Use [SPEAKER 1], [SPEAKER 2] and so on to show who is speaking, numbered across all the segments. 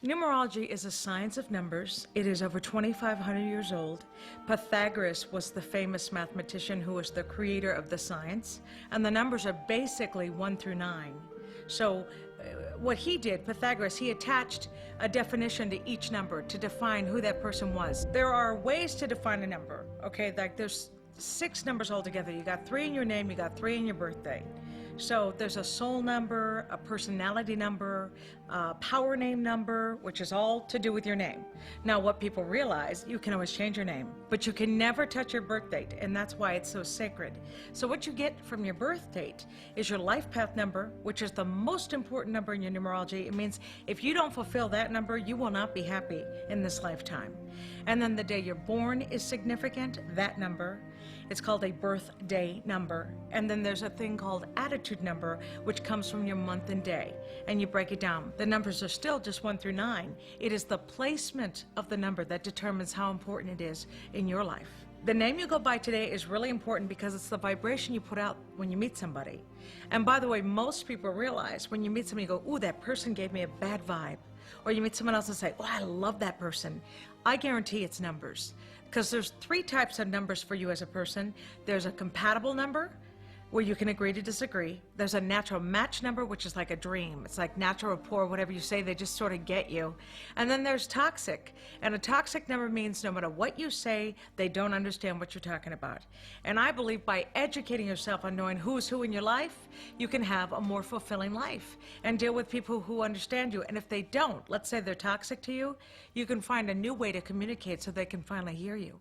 [SPEAKER 1] Numerology is a science of numbers. It is over 2,500 years old. Pythagoras was the famous mathematician who was the creator of the science, and the numbers are basically 1 through 9. So what he did, Pythagoras, he attached a definition to each number to define who that person was. There are ways to define a number, okay? Like there's 6 numbers altogether. You got 3 in your name, you got 3 in your birthday. So there's a soul number, a personality number, a power name number, which is all to do with your name. Now, what people realize, you can always change your name, but you can never touch your birth date, and that's why it's so sacred. So what you get from your birth date is your life path number, which is the most important number in your numerology. It means if you don't fulfill that number, you will not be happy in this lifetime. And then the day you're born is significant, that number. It's called a birthday number. And then there's a thing called attitude number, which comes from your month and day. And you break it down. The numbers are still just 1 through 9. It is the placement of the number that determines how important it is in your life. The name you go by today is really important because it's the vibration you put out when you meet somebody. And by the way, most people realize when you meet somebody, you go, ooh, that person gave me a bad vibe. Or you meet someone else and say, oh, I love that person. I guarantee it's numbers. Because there's 3 types of numbers for you as a person. There's a compatible number, where you can agree to disagree. There's a natural match number, which is like a dream. It's like natural rapport, whatever you say, they just sort of get you. And then there's toxic. And a toxic number means no matter what you say, they don't understand what you're talking about. And I believe by educating yourself on knowing who's who in your life, you can have a more fulfilling life and deal with people who understand you. And if they don't, let's say they're toxic to you, you can find a new way to communicate so they can finally hear you.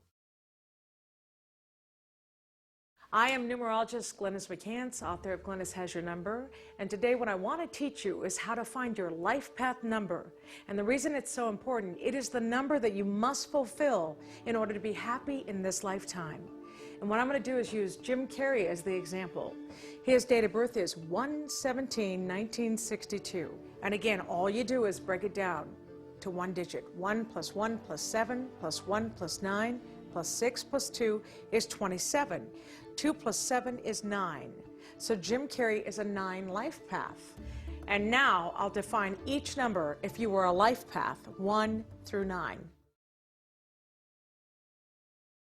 [SPEAKER 1] I am numerologist Glennis McCants, author of Glennis Has Your Number, and today what I want to teach you is how to find your life path number. And the reason it's so important, it is the number that you must fulfill in order to be happy in this lifetime. And what I'm going to do is use Jim Carrey as the example. His date of birth is 1/17/1962. And again, all you do is break it down to one digit. 1 + 1 + 7 + 1 + 9 + 6 + 2 is 27. 2 + 7 is 9. So Jim Carrey is a 9 life path. And now I'll define each number if you were a life path, 1 through 9.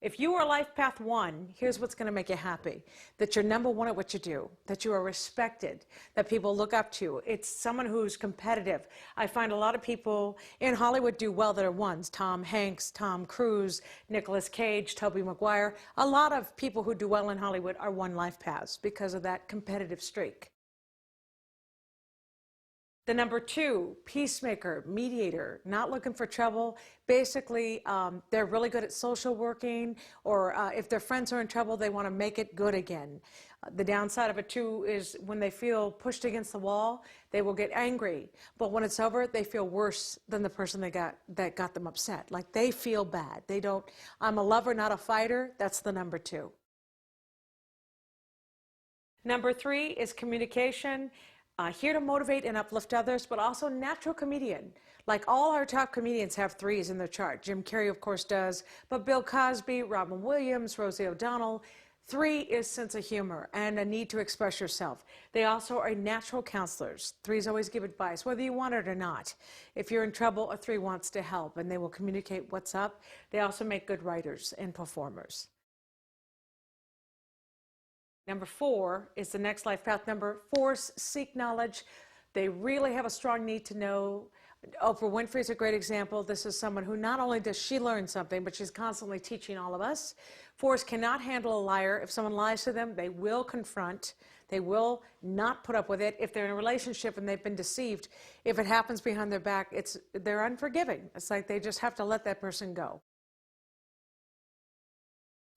[SPEAKER 1] If you are life path 1, here's what's going to make you happy. That you're number 1 at what you do. That you are respected. That people look up to you. It's someone who's competitive. I find a lot of people in Hollywood do well that are 1s. Tom Hanks, Tom Cruise, Nicolas Cage, Tobey Maguire. A lot of people who do well in Hollywood are 1 life paths because of that competitive streak. The number 2, peacemaker, mediator, not looking for trouble. Basically, they're really good at social working, or if their friends are in trouble, they want to make it good again. The downside of a 2 is when they feel pushed against the wall, they will get angry. But when it's over, they feel worse than the person that got them upset. Like they feel bad. They don't, I'm a lover, not a fighter. That's the number 2. Number 3 is communication. Here to motivate and uplift others, but also natural comedian. Like all our top comedians have 3s in their chart. Jim Carrey, of course, does, but Bill Cosby, Robin Williams, Rosie O'Donnell. 3 is sense of humor and a need to express yourself. They also are natural counselors. 3s always give advice, whether you want it or not. If you're in trouble, a 3 wants to help, and they will communicate what's up. They also make good writers and performers. Number 4 is the next life path number. 4s seek knowledge. They really have a strong need to know. Oprah Winfrey is a great example. This is someone who not only does she learn something, but she's constantly teaching all of us. 4s cannot handle a liar. If someone lies to them, they will confront. They will not put up with it. If they're in a relationship and they've been deceived, if it happens behind their back, they're unforgiving. It's like they just have to let that person go.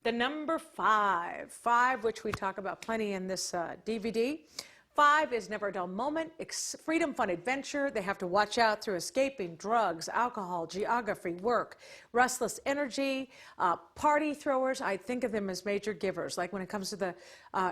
[SPEAKER 1] The number 5, which we talk about plenty in this DVD. 5 is never a dull moment, freedom, fun, adventure. They have to watch out through escaping, drugs, alcohol, geography, work, restless energy, party throwers. I think of them as major givers. Like when it comes to the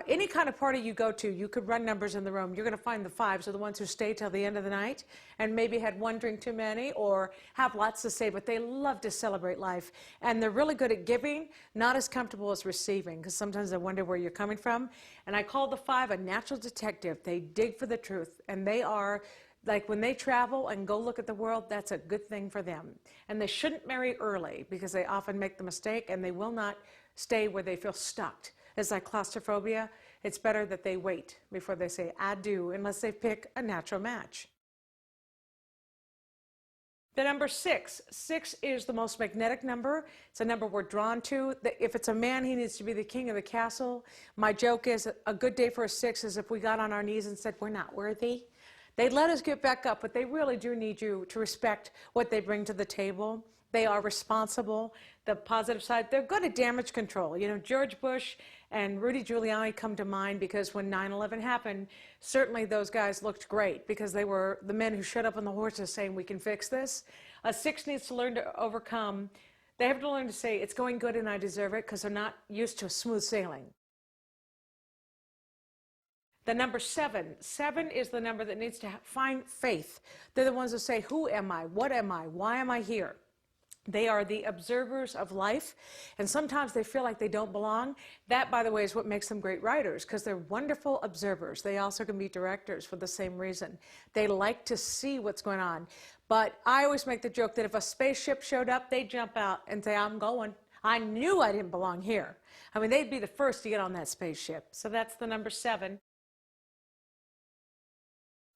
[SPEAKER 1] any kind of party you go to, you could run numbers in the room. You're going to find the 5s are the ones who stay till the end of the night and maybe had 1 drink too many or have lots to say, but they love to celebrate life. And they're really good at giving, not as comfortable as receiving, because sometimes I wonder where you're coming from. And I call the 5 a natural detective. They dig for the truth, and they are like when they travel and go look at the world, that's a good thing for them. And they shouldn't marry early because they often make the mistake and they will not stay where they feel stuck. It's like claustrophobia. It's better that they wait before they say I do, unless they pick a natural match. The number 6. 6 is the most magnetic number. It's a number we're drawn to. If it's a man, he needs to be the king of the castle. My joke is a good day for a 6 is if we got on our knees and said, we're not worthy. They'd let us get back up, but they really do need you to respect what they bring to the table. They are responsible. The positive side, they're good at damage control. You know, George Bush and Rudy Giuliani come to mind because when 9/11 happened, certainly those guys looked great because they were the men who showed up on the horses saying, we can fix this. A 6 needs to learn to overcome. They have to learn to say, it's going good and I deserve it, because they're not used to smooth sailing. The number 7. 7 is the number that needs to find faith. They're the ones that say, who am I? What am I? Why am I here? They are the observers of life, and sometimes they feel like they don't belong. That, by the way, is what makes them great writers, because they're wonderful observers. They also can be directors for the same reason. They like to see what's going on. But I always make the joke that if a spaceship showed up, they'd jump out and say, I'm going. I knew I didn't belong here. I mean, they'd be the first to get on that spaceship. So that's the number 7.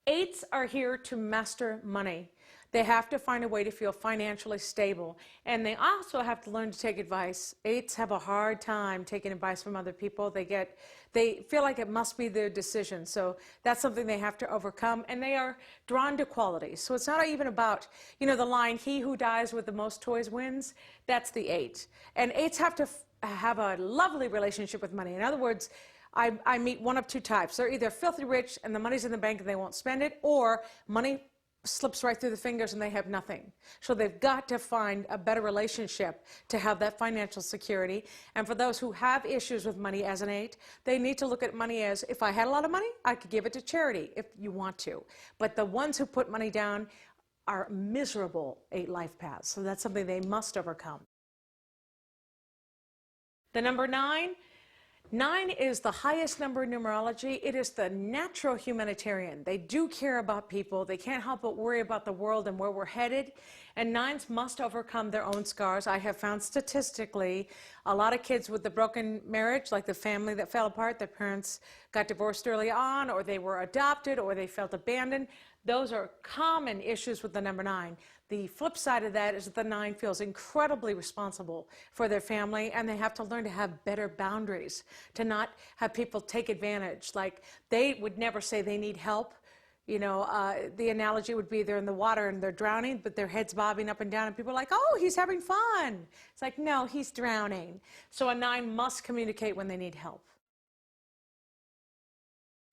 [SPEAKER 1] 8s are here to master money. They have to find a way to feel financially stable. And they also have to learn to take advice. 8s have a hard time taking advice from other people. They feel like it must be their decision. So that's something they have to overcome. And they are drawn to quality. So it's not even about, you know, the line, he who dies with the most toys wins. That's the 8. And 8s have to have a lovely relationship with money. In other words, I meet one of 2 types. They're either filthy rich and the money's in the bank and they won't spend it, or money slips right through the fingers and they have nothing. So they've got to find a better relationship to have that financial security. And for those who have issues with money as an 8, they need to look at money as, if I had a lot of money, I could give it to charity if you want to. But the ones who put money down are miserable 8 life paths. So that's something they must overcome. The number 9. 9 is the highest number in numerology. It is the natural humanitarian. They do care about people. They can't help but worry about the world and where we're headed. And 9s must overcome their own scars. I have found statistically a lot of kids with the broken marriage, like the family that fell apart, their parents got divorced early on, or they were adopted, or they felt abandoned. Those are common issues with the number 9. The flip side of that is that the 9 feels incredibly responsible for their family, and they have to learn to have better boundaries, to not have people take advantage. Like, they would never say they need help. You know, the analogy would be they're in the water and they're drowning, but their head's bobbing up and down, and people are like, oh, he's having fun. It's like, no, he's drowning. So a 9 must communicate when they need help.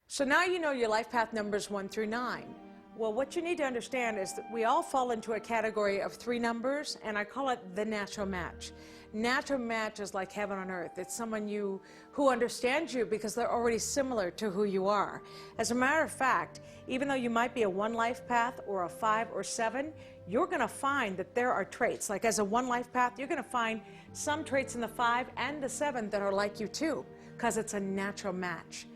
[SPEAKER 1] So now you know your life path numbers 1 through 9. Well, what you need to understand is that we all fall into a category of 3 numbers, and I call it the natural match. Natural match is like heaven on earth. It's someone who understands you because they're already similar to who you are. As a matter of fact, even though you might be a 1 life path or a 5 or 7, you're going to find that there are traits. Like as a 1 life path, you're going to find some traits in the 5 and the 7 that are like you too, because it's a natural match.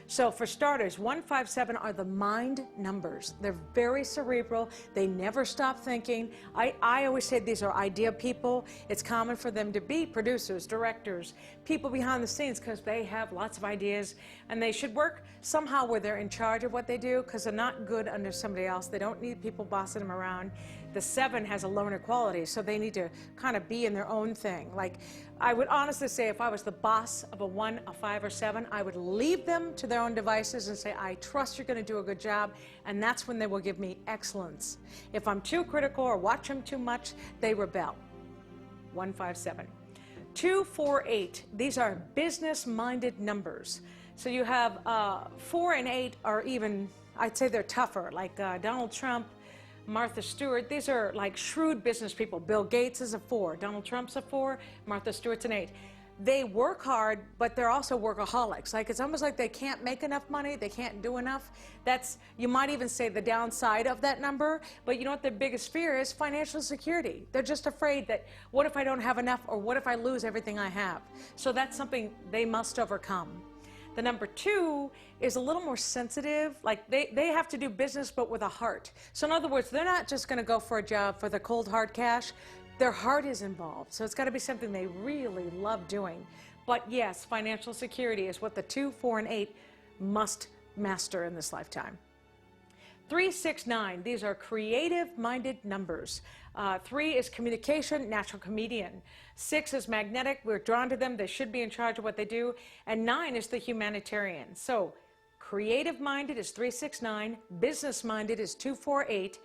[SPEAKER 1] So for starters, 1, 5, 7 are the mind numbers. They're very cerebral. They never stop thinking. I always say these are idea people. It's common for them to be producers, directors, people behind the scenes, because they have lots of ideas, and they should work somehow where they're in charge of what they do, because they're not good under somebody else. They don't need people bossing them around. The 7 has a loner quality, so they need to kind of be in their own thing. Like, I would honestly say if I was the boss of a 1, a 5, or 7, I would leave them to their own devices and say, I trust you're going to do a good job, and that's when they will give me excellence. If I'm too critical or watch them too much, they rebel. 1, 5, 7. 2, 4, 8. These are business-minded numbers. So you have 4 and 8 are even, I'd say they're tougher, like Donald Trump, Martha Stewart. These are like shrewd business people. Bill Gates is a 4, Donald Trump's a 4, Martha Stewart's an 8. They work hard, but they're also workaholics. Like, it's almost like they can't make enough money, they can't do enough. That's, you might even say, the downside of that number. But you know what their biggest fear is? Financial security. They're just afraid that, what if I don't have enough, or what if I lose everything I have? So that's something they must overcome. The number 2 is a little more sensitive, like they have to do business but with a heart. So in other words, they're not just going to go for a job for the cold hard cash. Their heart is involved. So it's got to be something they really love doing. But yes, financial security is what the 2, 4, and 8 must master in this lifetime. 3, 6, 9, these are creative-minded numbers. 3 is communication, natural comedian. 6 is magnetic, we're drawn to them, they should be in charge of what they do. And 9 is the humanitarian. So creative-minded is 3, 6, 9, business-minded is 2, 4, 8,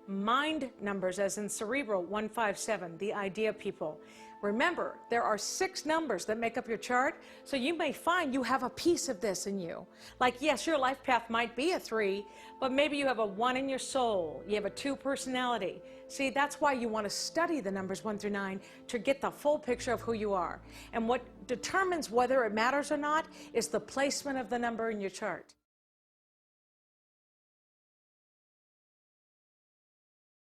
[SPEAKER 1] mind numbers as in cerebral 1, 5, 7, the idea people. Remember, there are 6 numbers that make up your chart, so you may find you have a piece of this in you. Like, yes, your life path might be a 3, but maybe you have a 1 in your soul, you have a 2 personality. See, that's why you want to study the numbers 1 through 9 to get the full picture of who you are. And what determines whether it matters or not is the placement of the number in your chart.